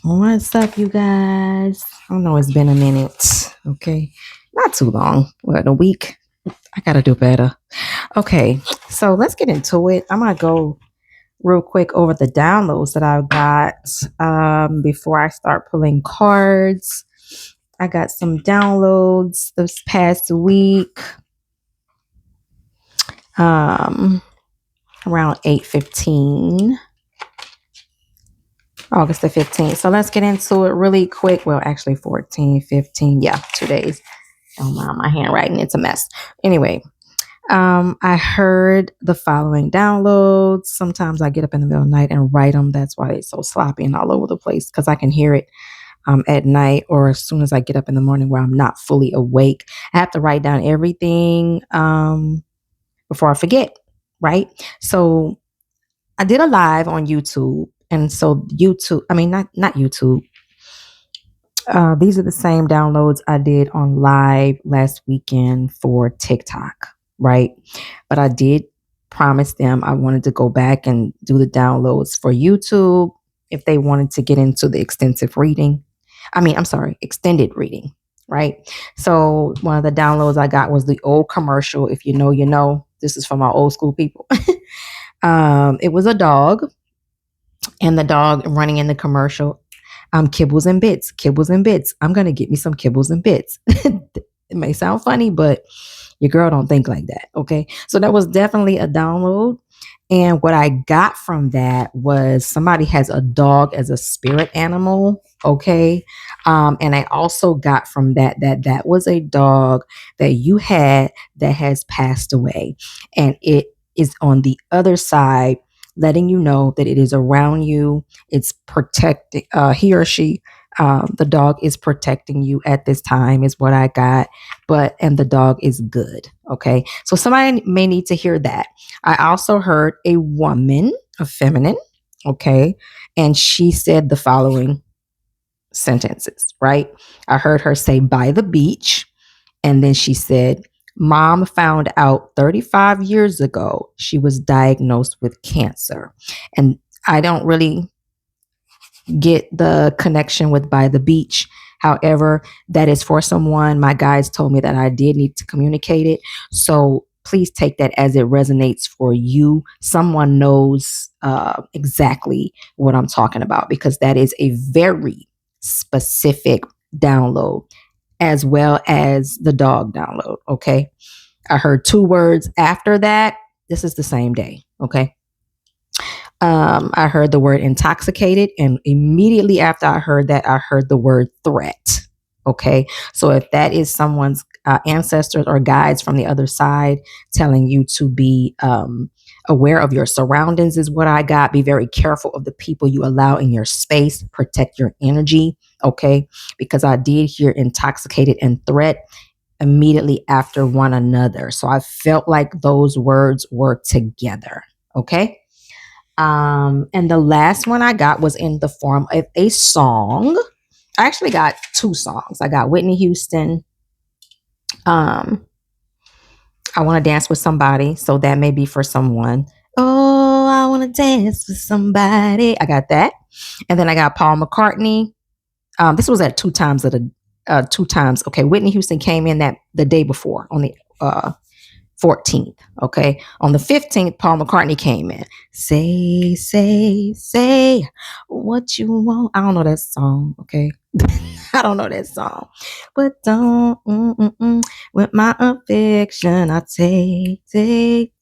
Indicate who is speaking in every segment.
Speaker 1: What's up, you guys? I know it's been a minute, okay? Not too long, what, a week? I gotta do better. Okay, so let's get into it. I'm gonna go real quick over the downloads that I got before I start pulling cards. I got some downloads this past week, um, around 8:15. August the 15th. So let's get into it really quick. Well, actually 14, 15. Yeah, 2 days. Oh my handwriting, it's a mess. Anyway, I heard the following downloads. Sometimes I get up in the middle of the night and write them. That's why it's so sloppy and all over the place because I can hear it at night or as soon as I get up in the morning where I'm not fully awake. I have to write down everything before I forget, right? So I did a live on YouTube. And so YouTube, I mean, not YouTube. These are the same downloads I did on live last weekend for TikTok, right? But I did promise them I wanted to go back and do the downloads for YouTube if they wanted to get into the extensive reading. I'm sorry, extended reading, right? So one of the downloads I got was the old commercial. If you know, you know. This is from our old school people. It was a dog, and the dog running in the commercial, kibbles and bits, kibbles and bits. I'm gonna get me some kibbles and bits. It may sound funny, but your girl don't think like that. Okay. So that was definitely a download. And what I got from that was somebody has a dog as a spirit animal. Okay. And I also got from that was a dog that you had that has passed away. And it is on the other side, letting you know that it is around you. It's protecting, he or she, the dog is protecting you at this time, is what I got. And the dog is good. Okay. So somebody may need to hear that. I also heard a woman, a feminine. Okay. And she said the following sentences, right? I heard her say, by the beach. And then she said, Mom found out 35 years ago she was diagnosed with cancer. And I don't really get the connection with by the beach. However, that is for someone. My guides told me that I did need to communicate it. So please take that as it resonates for you. Someone knows exactly what I'm talking about because that is a very specific download as well as the dog download. Okay. I heard two words after that. This is the same day. Okay. I heard the word intoxicated, and immediately after I heard that, I heard the word threat. Okay. So if that is someone's ancestors or guides from the other side telling you to be aware of your surroundings, is what I got. Be very careful of the people you allow in your space, protect your energy. Okay. Because I did hear intoxicated and threat immediately after one another. So I felt like those words were together. Okay. And the last one I got was in the form of a song. I actually got two songs. I got Whitney Houston. I want to dance with somebody. So that may be for someone. Oh, I want to dance with somebody. I got that. And then I got Paul McCartney. This was at two times of the two times. Okay. Whitney Houston came in that the day before on the 14th. Okay. On the 15th, Paul McCartney came in. Say what you want. I don't know that song. Okay. I don't know that song. But don't, with my affection, I take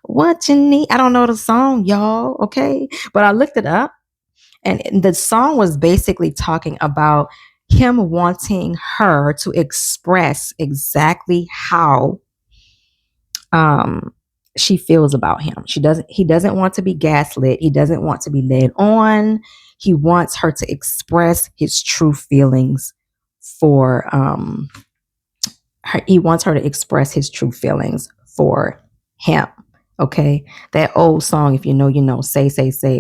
Speaker 1: what you need. I don't know the song, y'all. Okay. But I looked it up, and the song was basically talking about him wanting her to express exactly how she feels about him. He doesn't want to be gaslit. He doesn't want to be led on. He wants her to express his true feelings for he wants her to express his true feelings for him. Okay. That old song, if you know, you know, Say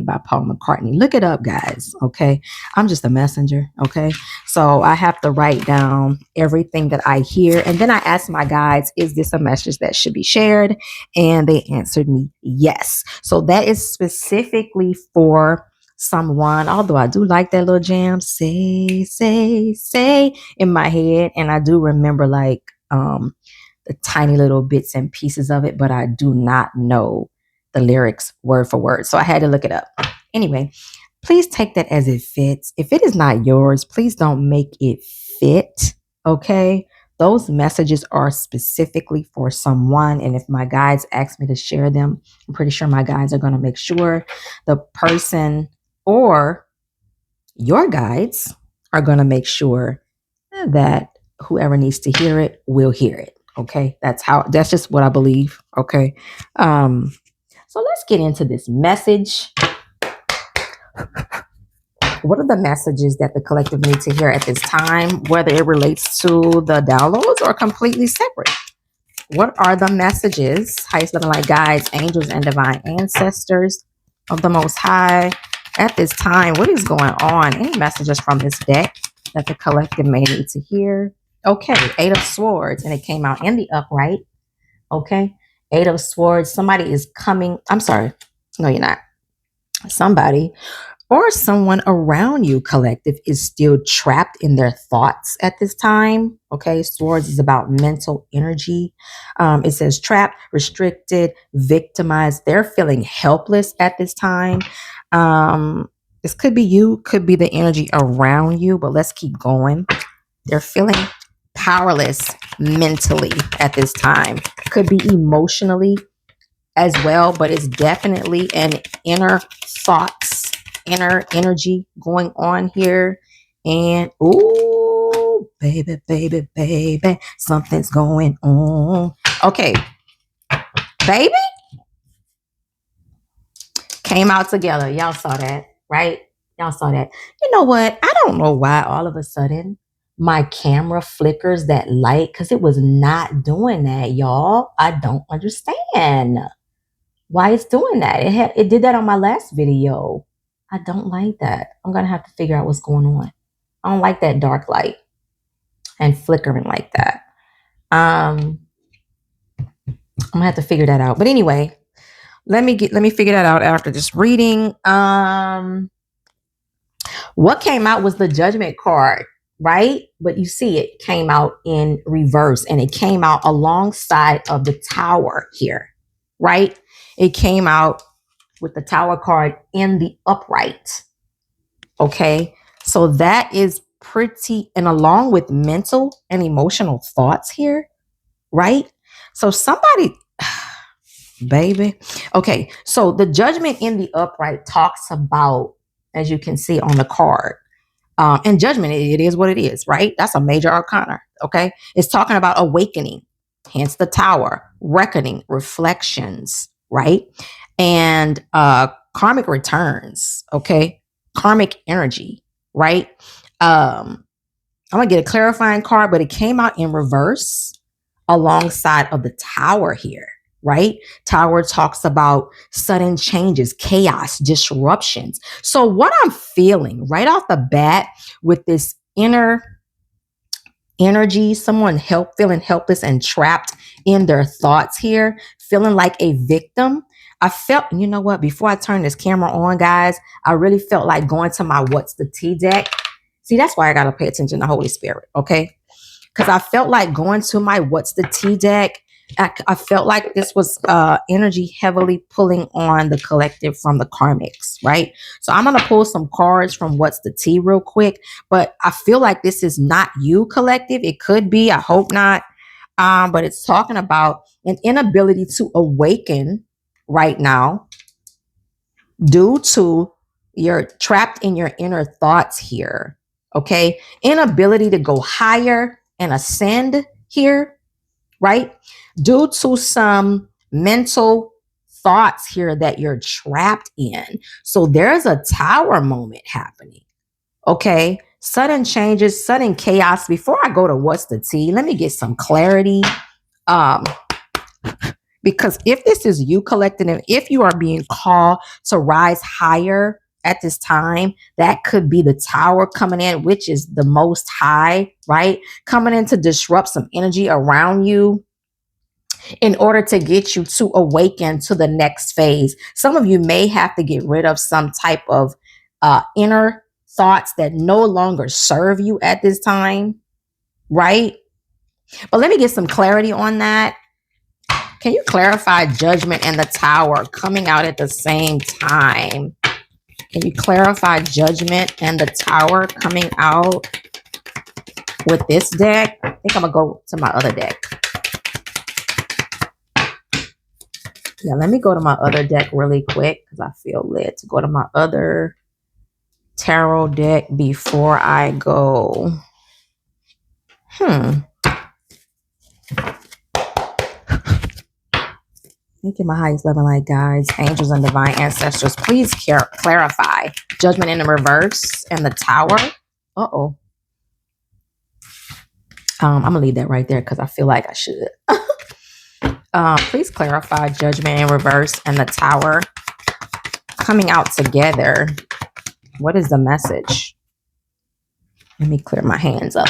Speaker 1: by Paul McCartney. Look it up, guys. Okay. I'm just a messenger. Okay. So I have to write down everything that I hear. And then I asked my guides, is this a message that should be shared? And they answered me yes. So that is specifically for someone, although I do like that little jam, say in my head. And I do remember like the tiny little bits and pieces of it, but I do not know the lyrics word for word. So I had to look it up. Anyway, please take that as it fits. If it is not yours, please don't make it fit. Okay. Those messages are specifically for someone. And if my guides ask me to share them, I'm pretty sure my guides are going to make sure the person or your guides are going to make sure that whoever needs to hear it will hear it. Okay. That's just what I believe. Okay. So let's get into this message. What are the messages that the collective needs to hear at this time, whether it relates to the downloads or completely separate? What are the messages, highest level light guides, angels, and divine ancestors of the Most High at this time? What is going on? Any messages from this deck that the collective may need to hear? Okay, Eight of Swords, and it came out in the upright. Okay, Eight of Swords. Somebody is coming. I'm sorry. No, you're not. Somebody or someone around you, collective, is still trapped in their thoughts at this time. Okay, Swords is about mental energy. It says trapped, restricted, victimized. They're feeling helpless at this time. This could be you, could be the energy around you, but let's keep going. They're feeling powerless mentally at this time. Could be emotionally as well, but it's definitely an inner thoughts, inner energy going on here. And ooh, baby, baby, baby, something's going on. Okay, baby came out together. Y'all saw that, right? Y'all saw that. You know what? I don't know why all of a sudden my camera flickers that light, because it was not doing that, y'all. I don't understand why it's doing that. It did that on my last video. I don't like that. I'm gonna have to figure out what's going on. I don't like that dark light and flickering like that. I'm gonna have to figure that out. But anyway, let me figure that out after this reading. What came out was the Judgment card, right? But you see it came out in reverse, and it came out alongside of the Tower here, right? It came out with the Tower card in the upright. Okay, so that is pretty, and along with mental and emotional thoughts here, right? So somebody, baby. Okay, so the Judgment in the upright talks about, as you can see on the card, and Judgment, it is what it is, right? That's a major arcana. Okay, it's talking about awakening, hence the Tower, reckoning, reflections, right? And karmic returns. Okay, karmic energy, right? I'm gonna get a clarifying card, but it came out in reverse alongside of the Tower here, right? Tower talks about sudden changes, chaos, disruptions. So what I'm feeling right off the bat with this inner energy, someone feeling helpless and trapped in their thoughts here, feeling like a victim. I felt, you know what, before I turn this camera on, guys, I really felt like going to my What's the Tea deck. See, that's why I got to pay attention to Holy Spirit, okay? Because I felt like going to my What's the Tea deck. I felt like this was energy heavily pulling on the collective from the karmics, right? So I'm going to pull some cards from What's the Tea real quick, but I feel like this is not you, collective. It could be, I hope not. But it's talking about an inability to awaken right now due to you're trapped in your inner thoughts here. Okay. Inability to go higher and ascend here, right? Due to some mental thoughts here that you're trapped in. So there's a Tower moment happening. Okay. Sudden changes, sudden chaos. Before I go to What's the Tea, let me get some clarity. Because if this is you, collecting, and if you are being called to rise higher at this time, that could be the Tower coming in, which is the Most High, right? Coming in to disrupt some energy around you in order to get you to awaken to the next phase. Some of you may have to get rid of some type of inner thoughts that no longer serve you at this time, right? But let me get some clarity on that. Can you clarify Judgment and the Tower coming out at the same time? Can you clarify Judgment and the Tower coming out with this deck? I think I'm going to go to my other deck. Yeah, let me go to my other deck really quick because I feel led to go to my other tarot deck before I go. Thank you, my highest loving light guides, angels, and divine ancestors. Please clarify Judgment in the reverse and the Tower. Uh-oh. I'm going to leave that right there because I feel like I should. Please clarify Judgment in reverse and the Tower coming out together. What is the message? Let me clear my hands up.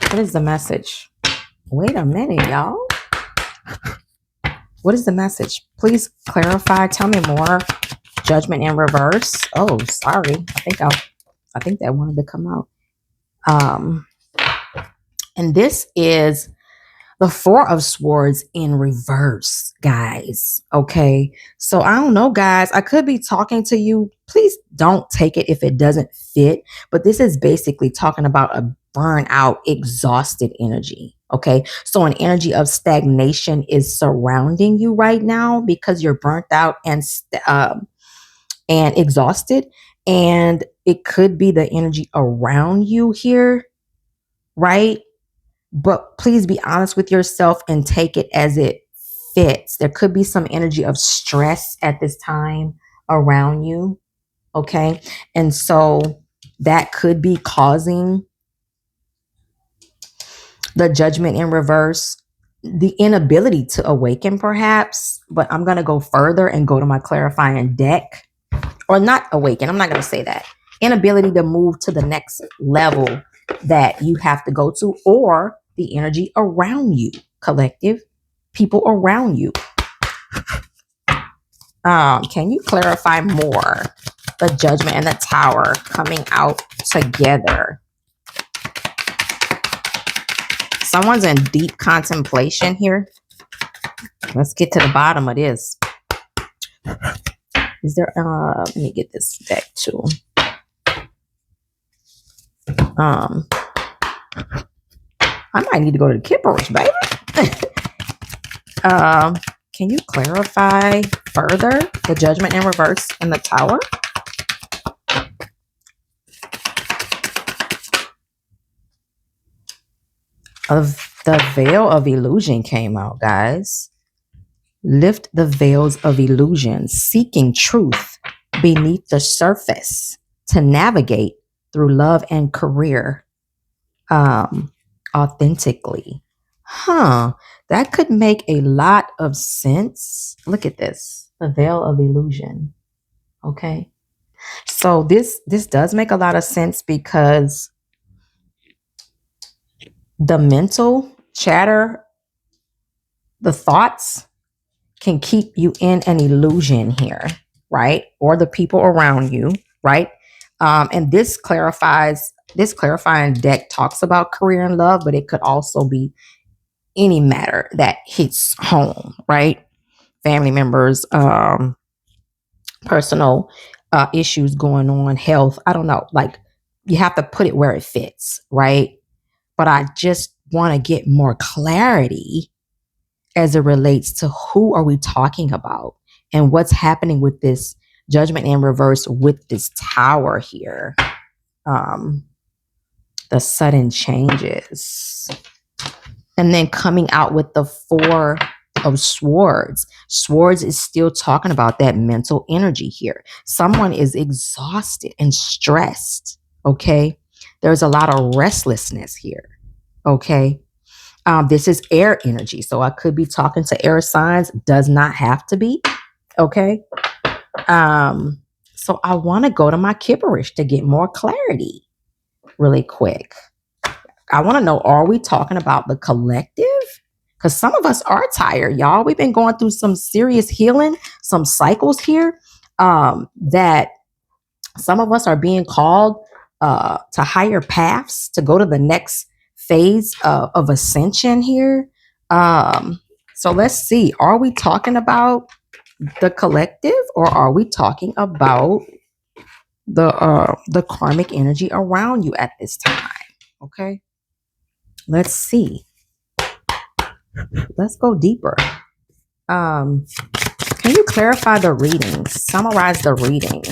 Speaker 1: What is the message? Wait a minute, y'all. What is the message? Please clarify. Tell me more. Judgment in reverse. Oh, sorry. I think that wanted to come out. And this is the Four of Swords in reverse, guys. Okay. So I don't know, guys. I could be talking to you. Please don't take it if it doesn't fit. But this is basically talking about a burnout, exhausted energy. Okay. So an energy of stagnation is surrounding you right now because you're burnt out and exhausted. And it could be the energy around you here, right? But please be honest with yourself and take it as it fits. There could be some energy of stress at this time around you. Okay. And so that could be causing the Judgment in reverse, the inability to awaken perhaps. But I'm going to go further and go to my clarifying deck. Or not awaken. I'm not going to say that. Inability to move to the next level that you have to go to, or the energy around you, collective people around you. Can you clarify more? The Judgment and the Tower coming out together. Someone's in deep contemplation here. Let's get to the bottom of this. Is there, let me get this deck too. I might need to go to the Kipperish, baby. Can you clarify further the Judgment in reverse and the Tower? The Veil of Illusion came out, guys. Lift the veils of illusion, seeking truth beneath the surface to navigate through love and career authentically. That could make a lot of sense. Look at this. The Veil of Illusion. Okay. So this does make a lot of sense because the mental chatter, the thoughts can keep you in an illusion here, right? Or the people around you, right? And this clarifying deck talks about career and love, but it could also be any matter that hits home, right? Family members, personal issues going on, health. I don't know. Like, you have to put it where it fits, right? But I just want to get more clarity as it relates to who are we talking about and what's happening with this Judgment in reverse with this Tower here. The sudden changes. And then coming out with the Four of Swords. Swords is still talking about that mental energy here. Someone is exhausted and stressed. Okay. There's a lot of restlessness here. Okay. This is air energy. So I could be talking to air signs. Does not have to be. Okay. So I want to go to my Kipperish to get more clarity really quick. I want to know, are we talking about the collective? Because some of us are tired, y'all. We've been going through some serious healing, some cycles here that Some of us are being called to higher paths, to go to the next phase of ascension here. Um, so let's see. Are we talking about the collective, or are we talking about the karmic energy around you at this time? Okay. Let's see. Let's go deeper. Um, can you clarify the reading? Summarize the reading.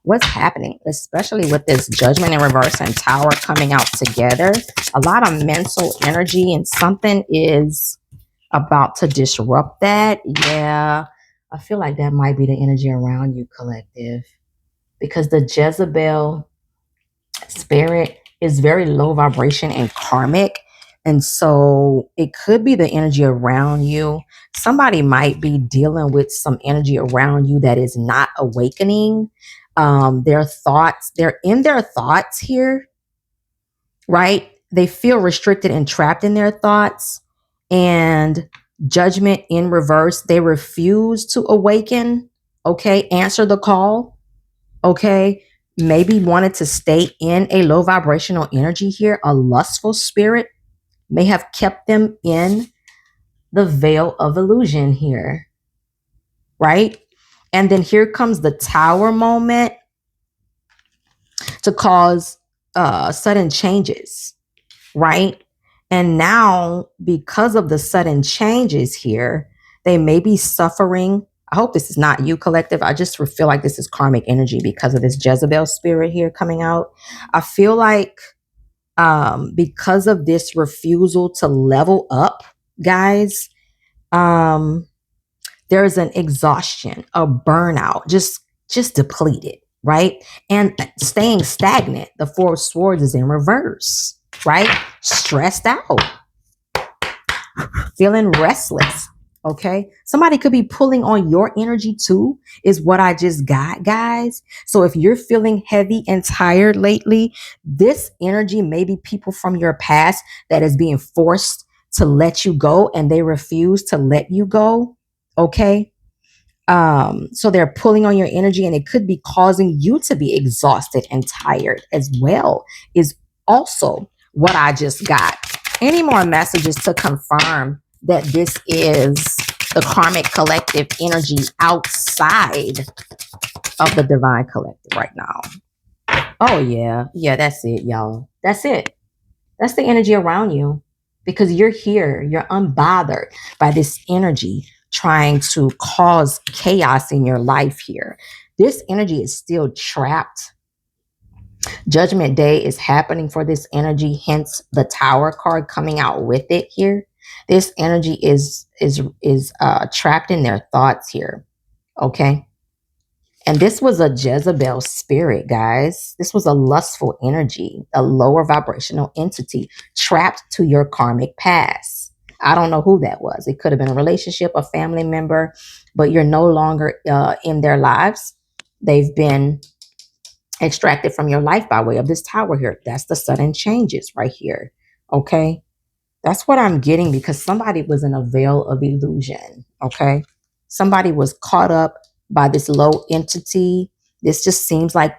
Speaker 1: What's happening, especially with this Judgment in reverse and Tower coming out together? A lot of mental energy, and something is about to disrupt that. Yeah, I feel like that might be the energy around you, collective, because the Jezebel spirit is very low vibration and karmic. And so it could be the energy around you. Somebody might be dealing with some energy around you that is not awakening. Their thoughts, they're in their thoughts here, right? They feel restricted and trapped in their thoughts. And Judgment in reverse, they refuse to awaken. Okay, answer the call. Okay, maybe wanted to stay in a low vibrational energy here. A lustful spirit may have kept them in the veil of illusion here, right? And then here comes the Tower moment to cause sudden changes, right? And now, because of the sudden changes here, they may be suffering. I hope this is not you, collective. I just feel like this is karmic energy because of this Jezebel spirit here coming out. I feel like because of this refusal to level up, guys, there's an exhaustion, a burnout, just depleted, right? And staying stagnant. The Four of Swords is in reverse, right? Stressed out, feeling restless. Okay. Somebody could be pulling on your energy too, is what I just got, guys. So if you're feeling heavy and tired lately, this energy may be people from your past that is being forced to let you go, and they refuse to let you go. Okay. So they're pulling on your energy, and it could be causing you to be exhausted and tired as well, is also what I just got. Any more messages to confirm that this is the karmic collective energy outside of the divine collective right now? Oh, yeah. Yeah, that's it, y'all. That's it. That's the energy around you, because you're here. You're unbothered by this energy trying to cause chaos in your life here. This energy is still trapped. Judgment Day is happening for this energy, hence the Tower card coming out with it here. This energy is trapped in their thoughts here. Okay. And this was a Jezebel spirit, guys. This was a lustful energy, a lower vibrational entity trapped to your karmic past. I don't know who that was. It could have been a relationship, a family member, but you're no longer in their lives. They've been extracted from your life by way of this Tower here. That's the sudden changes right here. Okay. That's what I'm getting, because somebody was in a veil of illusion. Okay. Somebody was caught up by this low entity. This just seems like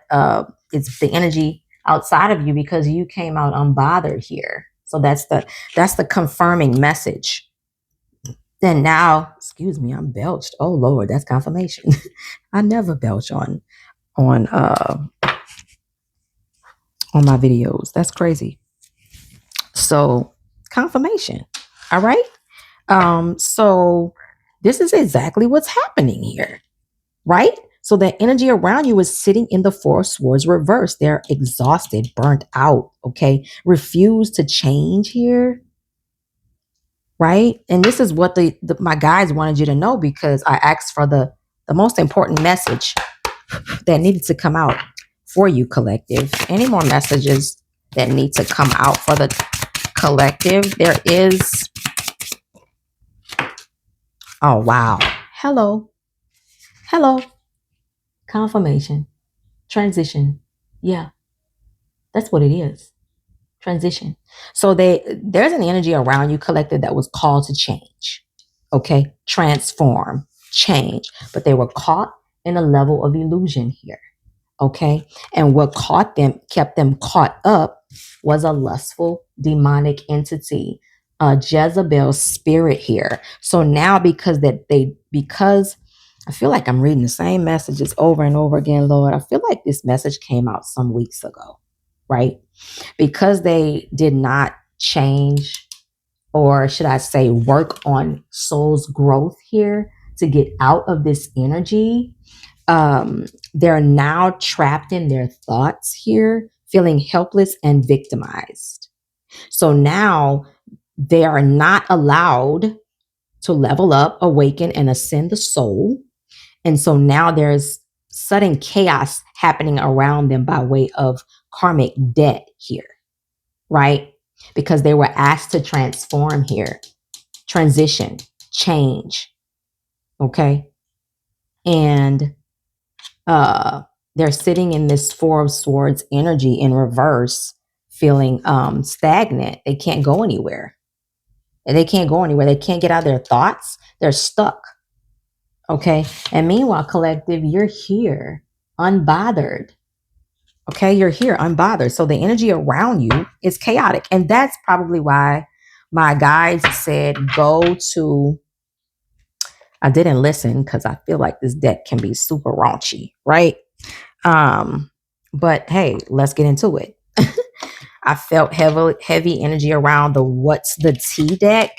Speaker 1: it's the energy outside of you, because you came out unbothered here. So that's the confirming message. Then now, excuse me, I'm belched. Oh Lord, that's confirmation. I never belch on my videos. That's crazy. So confirmation. All right. So this is exactly what's happening here, right? So the energy around you is sitting in the Four of Swords reverse. They're exhausted, burnt out, okay? Refuse to change here, right? And this is what my guides wanted you to know, because I asked for the most important message that needed to come out for you, collective. Any more messages that need to come out for the collective? There is. Oh, wow. Hello. Confirmation. Transition. Yeah, that's what it is. Transition. So there's an energy around you, collective, that was called to change. Okay. Transform, change. But they were caught in a level of illusion here. Okay. And what kept them caught up was a lustful demonic entity, a Jezebel spirit here. So now because I feel like I'm reading the same messages over and over again, Lord. I feel like this message came out some weeks ago, right? Because they did not change, or should I say, work on soul's growth here to get out of this energy. They're now trapped in their thoughts here, feeling helpless and victimized. So now they are not allowed to level up, awaken, and ascend the soul. And so now there's sudden chaos happening around them by way of karmic debt here, right? Because they were asked to transform here, transition, change. Okay. And they're sitting in this Four of Swords energy in reverse, feeling stagnant. They can't go anywhere. They can't go anywhere. They can't get out of their thoughts. They're stuck. Okay. And meanwhile, collective, you're here unbothered. Okay. You're here unbothered. So the energy around you is chaotic. And that's probably why my guides said go to. I didn't listen because I feel like this deck can be super raunchy, right? But hey, let's get into it. I felt heavy energy around the What's the Tea deck.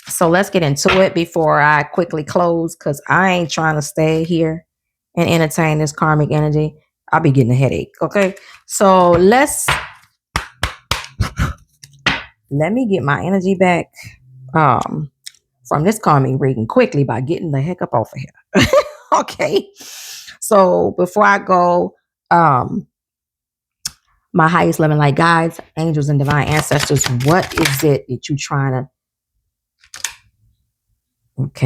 Speaker 1: So let's get into it before I quickly close, because I ain't trying to stay here and entertain this karmic energy. I'll be getting a headache. Okay. So let me get my energy back from this karmic reading quickly by getting the heck up off of here. Okay. So before I go, my highest loving light guides, angels, and divine ancestors, what is it that you trying to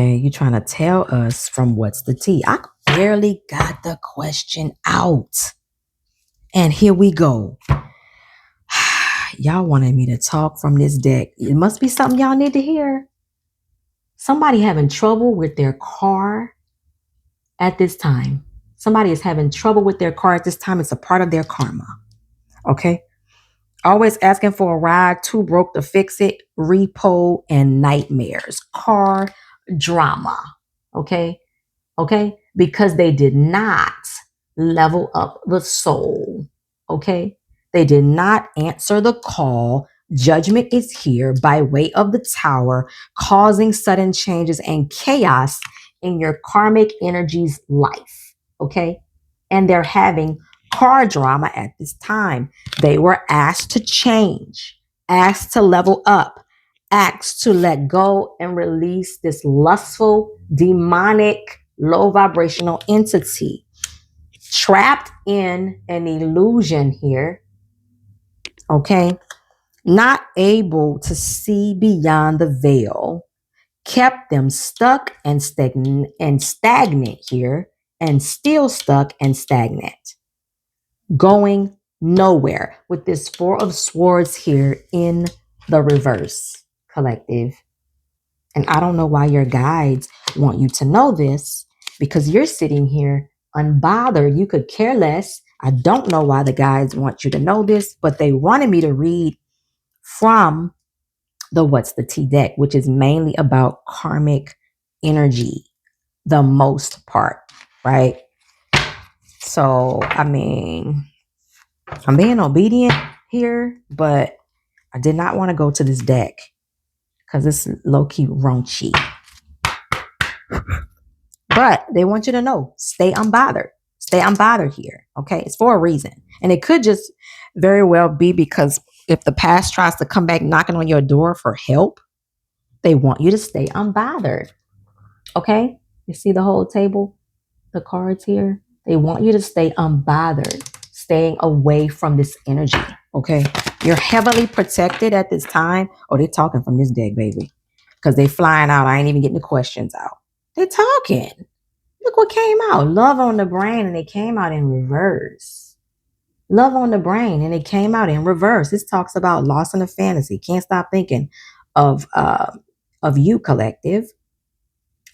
Speaker 1: you trying to tell us from What's the Tea? I barely got the question out. And here we go. Y'all wanted me to talk from this deck. It must be something y'all need to hear. Somebody having trouble with their car at this time. Somebody is having trouble with their car at this time. It's a part of their karma. Okay. Always asking for a ride, too broke to fix it, repo, and nightmares. Car drama. Okay. Okay. Because they did not level up the soul. Okay. They did not answer the call. Judgment is here by way of the Tower, causing sudden changes and chaos in your karmic energy's life. Okay. And they're having car drama at this time. They were asked to change, asked to level up, asked to let go and release this lustful, demonic, low vibrational entity trapped in an illusion here. Okay. Not able to see beyond the veil, kept them stuck and stagnant here, and still stuck and stagnant, going nowhere with this Four of Swords here in the reverse, collective. And I don't know why your guides want you to know this, because you're sitting here unbothered. You could care less. I don't know why the guides want you to know this, but they wanted me to read from the What's the Tea deck, which is mainly about karmic energy, the most part, right? So, I mean, I'm being obedient here, but I did not want to go to this deck because it's low-key raunchy. But they want you to know, stay unbothered. Stay unbothered here, okay? It's for a reason. And it could just very well be because if the past tries to come back knocking on your door for help, they want you to stay unbothered, okay? You see the whole table, the cards here? They want you to stay unbothered, staying away from this energy, okay? You're heavily protected at this time. Oh, they're talking from this deck, baby, because they flying out. I ain't even getting the questions out. They're talking. Look what came out. Love on the Brain, and it came out in reverse. Love on the Brain, and it came out in reverse. This talks about loss in a fantasy. Can't stop thinking of you, collective,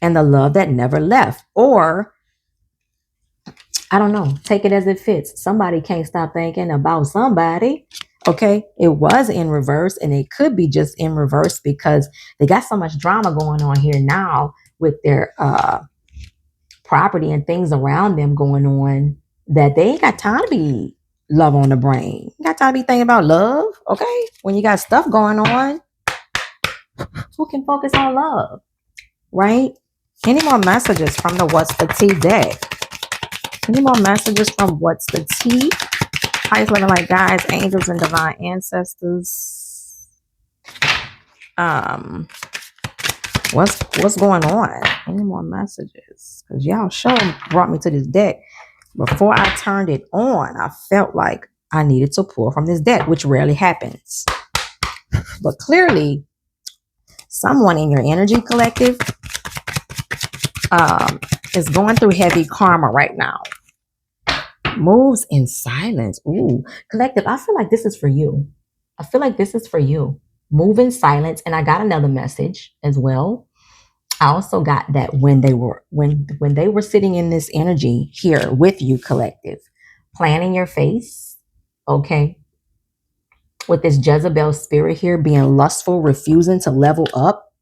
Speaker 1: and the love that never left. Or I don't know. Take it as it fits. Somebody can't stop thinking about somebody. Okay. It was in reverse and it could be just in reverse because they got so much drama going on here now with their property and things around them going on that they ain't got time to be love on the brain. You got time to be thinking about love. Okay. When you got stuff going on, who can focus on love? Right? Any more messages from the What's the Tea deck? Any more messages from What's the Tea? How you feeling like guides, angels, and divine ancestors? What's going on? Any more messages? Because y'all sure brought me to this deck. Before I turned it on, I felt like I needed to pull from this deck, which rarely happens. But clearly, someone in your energy collective is going through heavy karma right now. Moves in silence. Ooh, collective, I feel like this is for you. I feel like this is for you. Move in silence. And I got another message as well. I also got that when they were sitting in this energy here with you, collective, planning your face, okay, with this Jezebel spirit here being lustful, refusing to level up.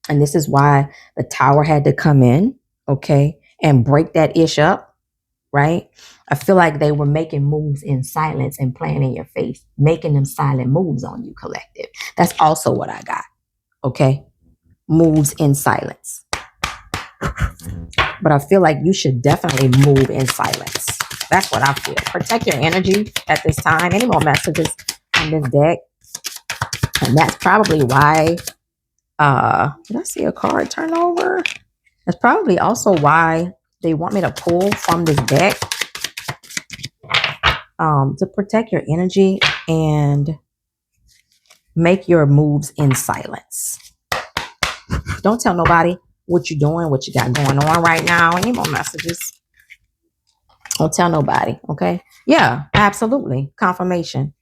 Speaker 1: And this is why the tower had to come in, okay, and break that ish up, right? I feel like they were making moves in silence and playing in your face, making them silent moves on you, collective. That's also what I got, okay? Moves in silence. But I feel like you should definitely move in silence. That's what I feel. Protect your energy at this time. Any more messages on this deck? And that's probably why, did I see a card turn over? That's probably also why they want me to pull from this deck, to protect your energy and make your moves in silence. Don't tell nobody what you're doing, what you got going on right now. Any more messages? Don't tell nobody, okay? Yeah, absolutely. Confirmation.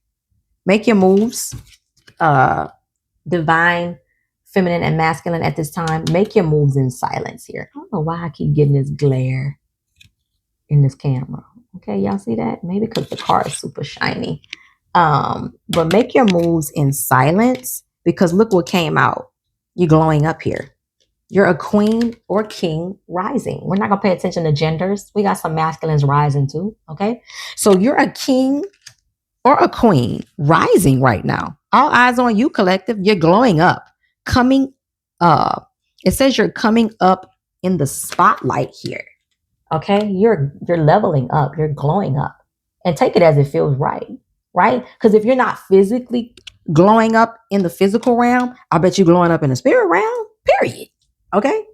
Speaker 1: Make your moves. Divine, feminine, and masculine at this time. Make your moves in silence here. I don't know why I keep getting this glare in this camera. Okay, y'all see that? Maybe because the car is super shiny. But make your moves in silence because look what came out. You're glowing up here. You're a queen or king rising. We're not going to pay attention to genders. We got some masculines rising too. Okay. So you're a king or a queen rising right now. All eyes on you, collective. You're glowing up. Coming up. It says you're coming up in the spotlight here. Okay. You're leveling up. You're glowing up. And take it as it feels right. Right? Because if you're not physically glowing up in the physical realm, I bet you're glowing up in the spirit realm. Period. Okay?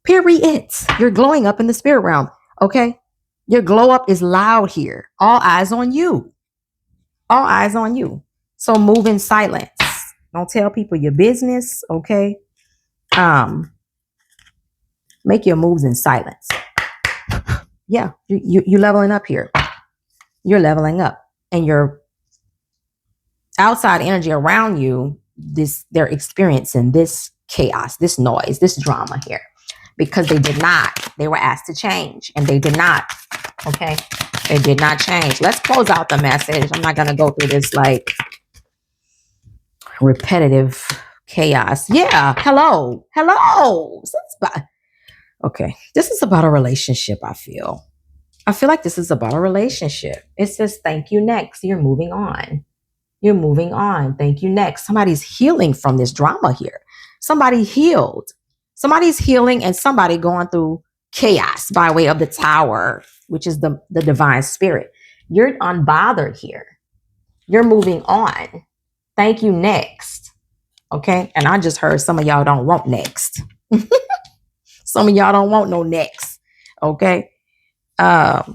Speaker 1: Period. You're glowing up in the spirit realm. Okay? Your glow up is loud here. All eyes on you. All eyes on you. So move in silence. Don't tell people your business. Okay? Make your moves in silence. Yeah, you're leveling up here. You're leveling up. And your outside energy around you, they're experiencing this chaos, this noise, this drama here. Because they were asked to change and they did not. Okay. They did not change. Let's close out the message. I'm not going to go through this like repetitive chaos. Yeah. Hello. Okay. This is about a relationship. I feel like this is about a relationship. It says, thank you next. You're moving on. You're moving on. Thank you next. Somebody's healing from this drama here. Somebody healed. Somebody's healing and somebody going through chaos by way of the tower, which is the divine spirit. You're unbothered here. You're moving on. Thank you next. Okay. And I just heard some of y'all don't want next. Some of y'all don't want no next. Okay. Or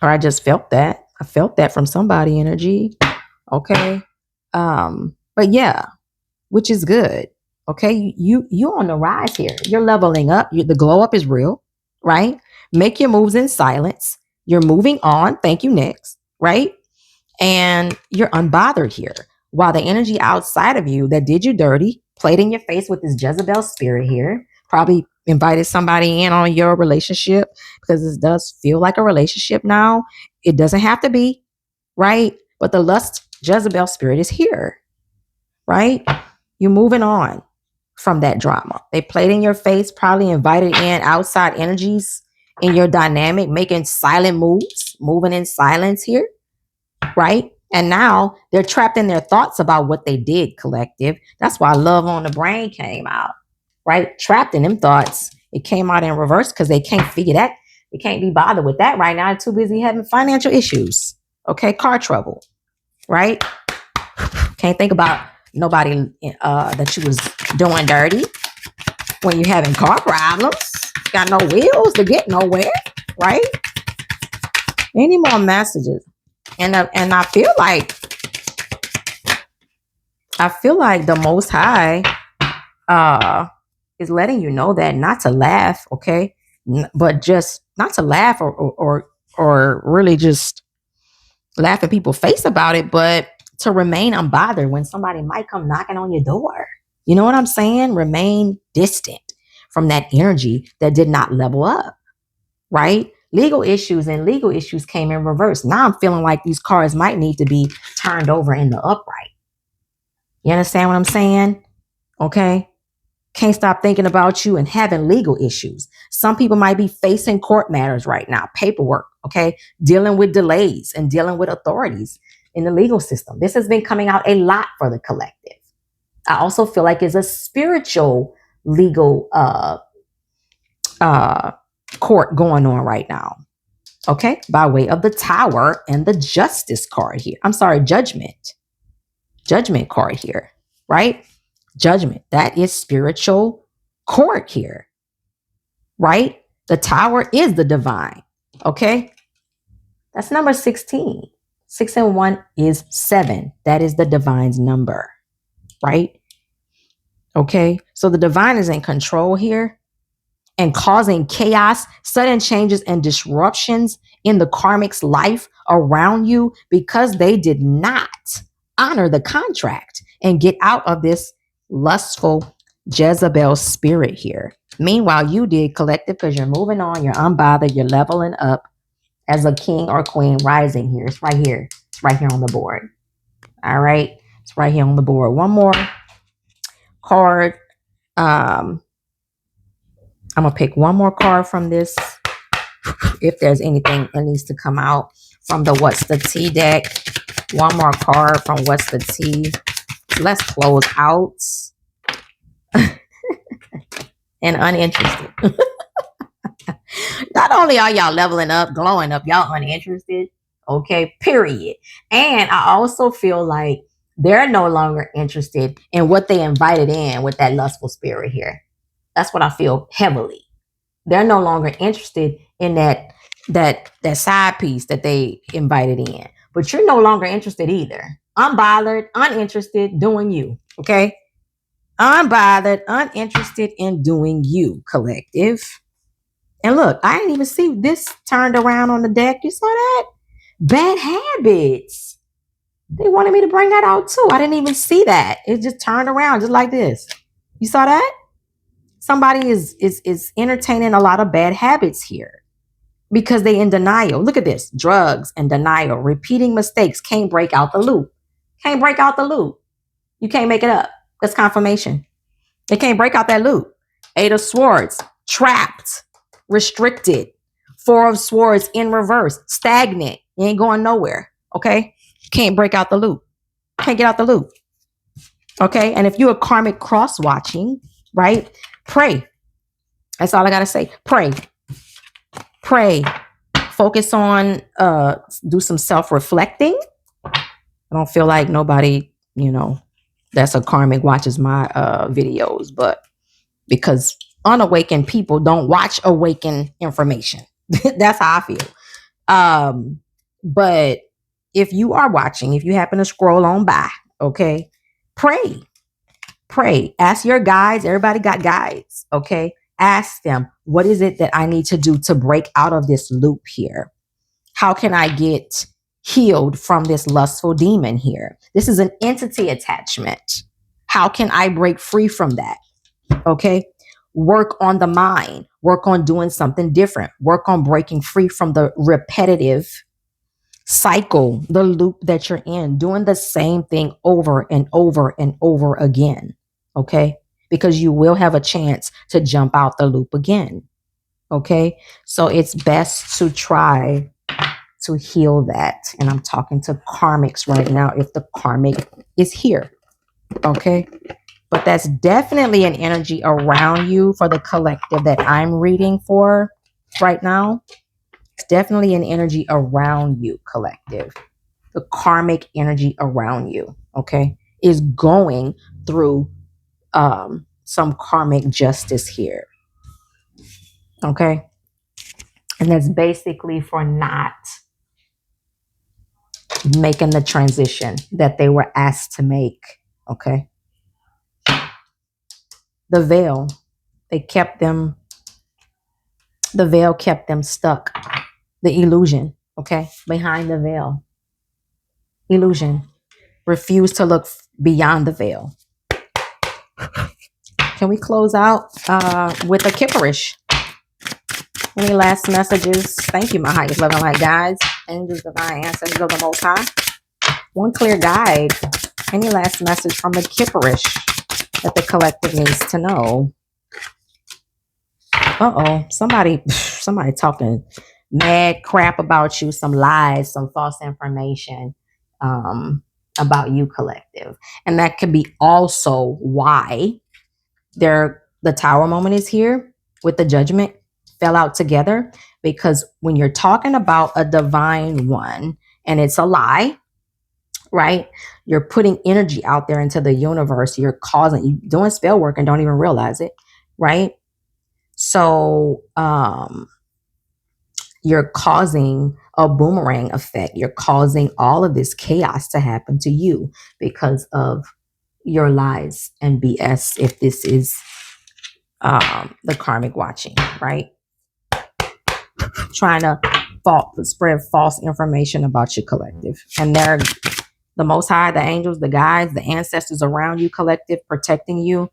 Speaker 1: I just felt that. I felt that from somebody energy. Okay. But yeah, which is good. Okay. You on the rise here. You're leveling up. The glow up is real, right? Make your moves in silence. You're moving on. Thank you next. Right. And you're unbothered here. While the energy outside of you that did you dirty, played in your face with this Jezebel spirit here, probably invited somebody in on your relationship, because this does feel like a relationship now. It doesn't have to be, right? But the lust Jezebel spirit is here, right? You're moving on from that drama. They played in your face, probably invited in outside energies in your dynamic, making silent moves, moving in silence here, right? And now they're trapped in their thoughts about what they did, collective. That's why love on the brain came out, right? Trapped in them thoughts. It came out in reverse because they can't figure that. They can't be bothered with that right now. They're too busy having financial issues. Okay, car trouble, right? Can't think about nobody that you was doing dirty when you having car problems. Got no wheels to get nowhere, right? Any more messages? And I feel like the Most High is letting you know that not to laugh, okay, but just not to laugh or really just laugh in people's face about it, but to remain unbothered when somebody might come knocking on your door. You know what I'm saying? Remain distant from that energy that did not level up, right? Legal issues came in reverse. Now I'm feeling like these cars might need to be turned over in the upright. You understand what I'm saying? Okay. Can't stop thinking about you and having legal issues. Some people might be facing court matters right now, paperwork, okay? Dealing with delays and dealing with authorities in the legal system. This has been coming out a lot for the collective. I also feel like it's a spiritual legal court going on right now. Okay, by way of the Tower and the Justice card here. I'm sorry, Judgment card here, right? Judgment, that is spiritual court here, right? The Tower is the divine, okay? That's number 16. 6 and 1 is 7. That is the divine's number, right? Okay, so the divine is in control here and causing chaos, sudden changes, and disruptions in the karmic's life around you because they did not honor the contract and get out of this lustful Jezebel spirit here. Meanwhile, you did, collective, because you're moving on, you're unbothered, you're leveling up as a king or queen rising here. It's right here. It's right here on the board. All right. It's right here on the board. One more card. I'm going to pick one more card from this. If there's anything that needs to come out from the What's the Tea deck. One more card from What's the Tea. Let's close out. And uninterested. Not only are y'all leveling up, glowing up, y'all uninterested. Okay, period. And I also feel like they're no longer interested in what they invited in with that lustful spirit here. That's what I feel heavily. They're no longer interested in that side piece that they invited in. But you're no longer interested either. Unbothered, uninterested, doing you. Okay? Unbothered, uninterested in doing you, collective. And look, I didn't even see this turned around on the deck. You saw that? Bad habits. They wanted me to bring that out too. I didn't even see that. It just turned around just like this. You saw that? Somebody is entertaining a lot of bad habits here because they in denial. Look at this. Drugs and denial. Repeating mistakes. Can't break out the loop. Can't break out the loop. You can't make it up. That's confirmation. They can't break out that loop. 8 of Swords. Trapped. Restricted. 4 of Swords in reverse. Stagnant. You ain't going nowhere. Okay? Can't break out the loop. Can't get out the loop. Okay? And if you're a karmic cross watching, right? Pray. That's all I got to say. Pray. Pray. Focus on, do some self-reflecting. I don't feel like nobody, that's a karmic watches my videos, but because unawakened people don't watch awakened information. That's how I feel. But if you are watching, if you happen to scroll on by, okay, pray. Pray. Ask your guides. Everybody got guides. Okay. Ask them, what is it that I need to do to break out of this loop here? How can I get healed from this lustful demon here? This is an entity attachment. How can I break free from that? Okay. Work on the mind, work on doing something different, work on breaking free from the repetitive cycle, the loop that you're in, doing the same thing over and over and over again. Okay. Because you will have a chance to jump out the loop again. Okay. So it's best to try to heal that. And I'm talking to karmics right now if the karmic is here. Okay. But that's definitely an energy around you for the collective that I'm reading for right now. It's definitely an energy around you, collective. The karmic energy around you, okay, is going through some karmic justice here. Okay. And that's basically for not making the transition that they were asked to make. Okay. The veil, the veil kept them stuck. The illusion, okay, behind the veil. Illusion. Refuse to look beyond the veil. Can we close out with a kipperish? Any last messages? Thank you, my highest loving light guides, angels, divine ancestors of the Most High. One clear guide. Any last message from the kipperish that the collective needs to know? Somebody talking mad crap about you, some lies, some false information about you, collective. And that could be also why the tower moment is here with the judgment fell out together, because when you're talking about a divine one and it's a lie, right? You're putting energy out there into the universe. You're doing spell work and don't even realize it, right? So you're causing a boomerang effect. You're causing all of this chaos to happen to you because of your lies and BS, if this is the karmic watching, right? Trying to spread false information about your collective. And they're the Most High, the angels, the guides, the ancestors around you, collective, protecting you.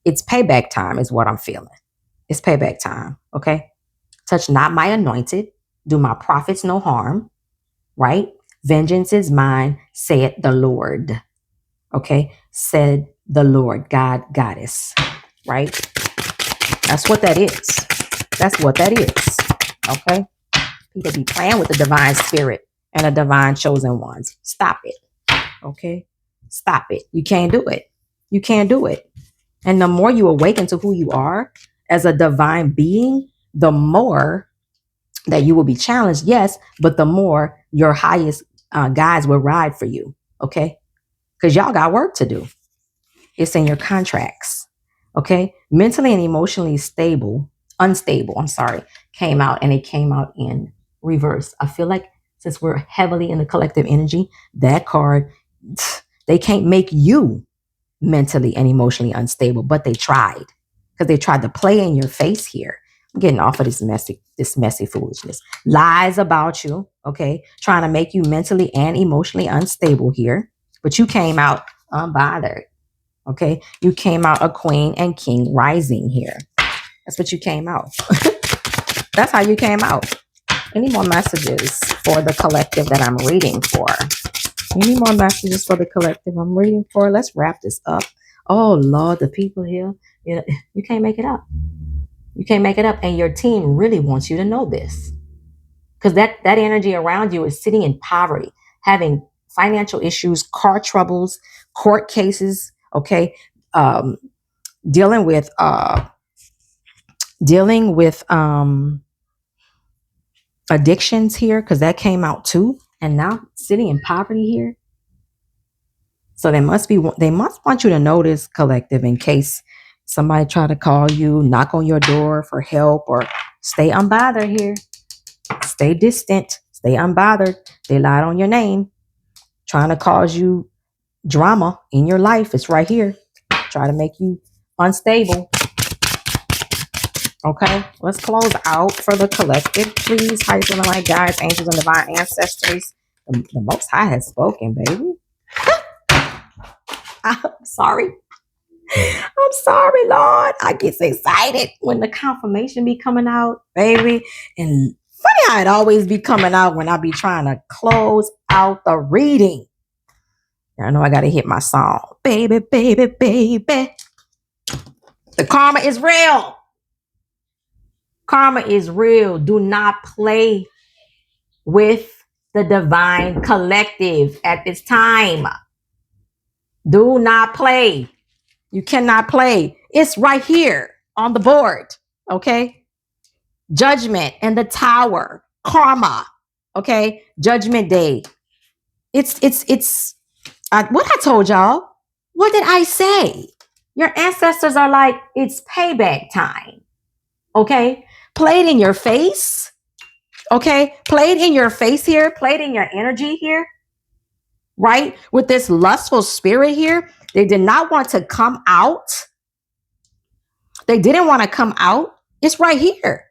Speaker 1: It's payback time is what I'm feeling. It's payback time, okay? Touch not my anointed, do my prophets no harm, right? Vengeance is mine, saith the Lord, okay? Said the Lord, God, Goddess, right? That's what that is. That's what that is, okay? People be playing with the divine spirit and the divine chosen ones. Stop it, okay? Stop it. You can't do it. You can't do it. And the more you awaken to who you are as a divine being, the more that you will be challenged, yes, but the more your highest guides will ride for you, okay? Because y'all got work to do. It's in your contracts, okay? Mentally and emotionally unstable, came out, and it came out in reverse. I feel like since we're heavily in the collective energy, that card, they can't make you mentally and emotionally unstable, but they tried, because they tried to play in your face here. I'm getting off of this messy foolishness. Lies about you, okay? Trying to make you mentally and emotionally unstable here, but you came out unbothered, okay? You came out a queen and king rising here. That's what you came out. That's how you came out. Any more messages for the collective that I'm reading for? Any more messages for the collective I'm reading for? Let's wrap this up. Oh, Lord, the people here, you can't make it up. You can't make it up. And your team really wants you to know this. Because that energy around you is sitting in poverty, having financial issues, car troubles, court cases, okay? Dealing with addictions here, because that came out too. And now sitting in poverty here. So they must want you to know this, collective, in case somebody try to call you, knock on your door for help, or stay unbothered here. Stay distant, stay unbothered. They lied on your name, trying to cause you drama in your life. It's right here. Try to make you unstable. Okay, let's close out for the collective, please. Highest and light guides, angels, and divine ancestors. The Most High has spoken, baby. I'm sorry. I'm sorry, Lord. I get so excited when the confirmation be coming out, baby. And funny how it always be coming out when I be trying to close out the reading. I know I gotta hit my song. Baby, baby, baby. The karma is real. Karma is real. Do not play with the divine collective at this time. Do not play. You cannot play. It's right here on the board. Okay. Judgment and the tower. Karma. Okay. Judgment day. It's what I told y'all. What did I say? Your ancestors are like, it's payback time. Okay. Play it in your face. Okay. Play it in your face here. Play it in your energy here. Right? With this lustful spirit here. They did not want to come out. They didn't want to come out. It's right here.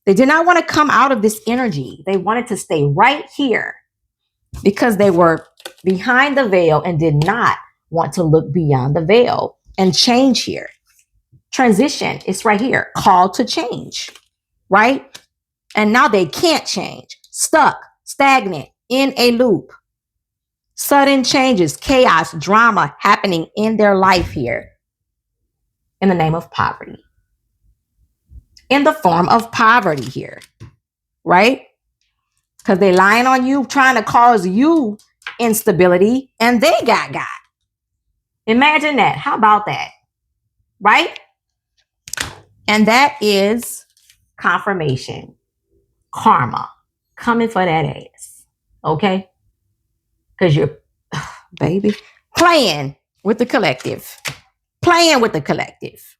Speaker 1: They did not want to come out of this energy. They wanted to stay right here because they were behind the veil and did not want to look beyond the veil and change here. Transition is right here. Call to change, right? And now they can't change. Stuck, stagnant, in a loop. Sudden changes, chaos, drama happening in their life here in the name of poverty. In the form of poverty here, right? Because they're lying on you, trying to cause you instability, and they got. Imagine that. How about that? Right? And that is confirmation. Karma. Coming for that ass. Okay? Because you're, baby, playing with the collective. Playing with the collective.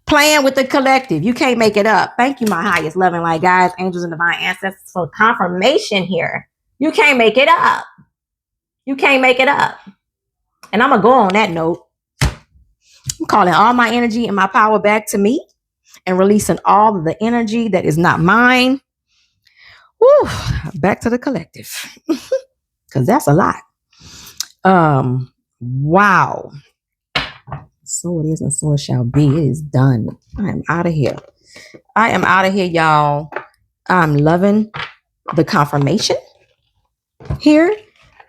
Speaker 1: Playing with the collective. You can't make it up. Thank you, my highest loving light guides, angels, and divine ancestors for confirmation here. You can't make it up. You can't make it up. And I'm going to go on that note. I'm calling all my energy and my power back to me and releasing all of the energy that is not mine. Woo, back to the collective. Because that's a lot. Wow. So it is and so it shall be. It is done. I am out of here. I am out of here, y'all. I'm loving the confirmation here.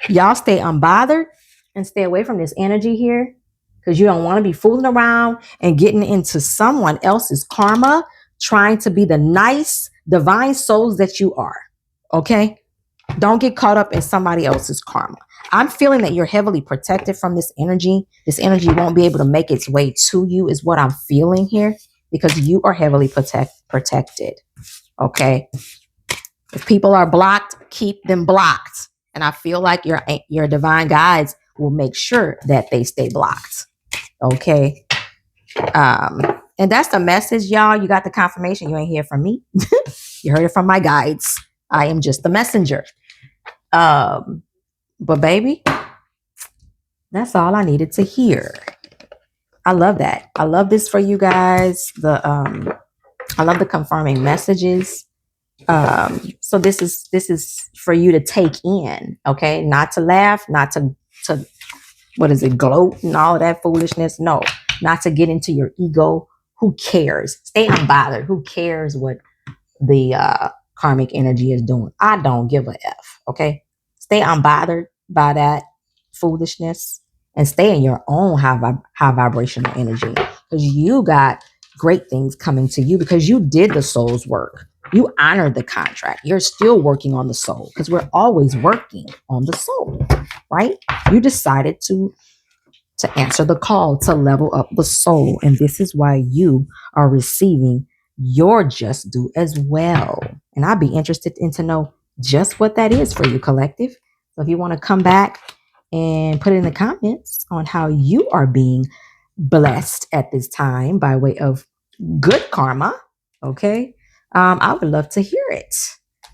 Speaker 1: Y'all stay unbothered and stay away from this energy here because you don't want to be fooling around and getting into someone else's karma, trying to be the nice, divine souls that you are. Okay? Don't get caught up in somebody else's karma. I'm feeling that you're heavily protected from this energy. This energy won't be able to make its way to you is what I'm feeling here because you are heavily protected. Okay? If people are blocked, keep them blocked. And I feel like your divine guides will make sure that they stay blocked. Okay? And that's the message, y'all. You got the confirmation. You ain't hear from me. You heard it from my guides. I am just the messenger. But baby, that's all I needed to hear. I love that. I love this for you guys. I love the confirming messages. So this is for you to take in, okay? Not to laugh, not to what is it, gloat and all of that foolishness. No, not to get into your ego. Who cares? Stay unbothered. Who cares what the karmic energy is doing? I don't give a F, okay? Stay unbothered by that foolishness and stay in your own high vibrational energy because you got great things coming to you because you did the soul's work. You honored the contract. You're still working on the soul because we're always working on the soul, right? You decided to answer the call to level up the soul. And this is why you are receiving your just due as well. And I'd be interested in to know just what that is for you, collective. So if you want to come back and put it in the comments on how you are being blessed at this time by way of good karma, okay? I would love to hear it.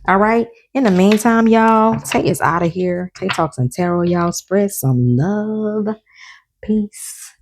Speaker 1: All right. In the meantime, y'all, Tay is out of here. Tay Talks and Tarot, y'all. Spread some love. Peace.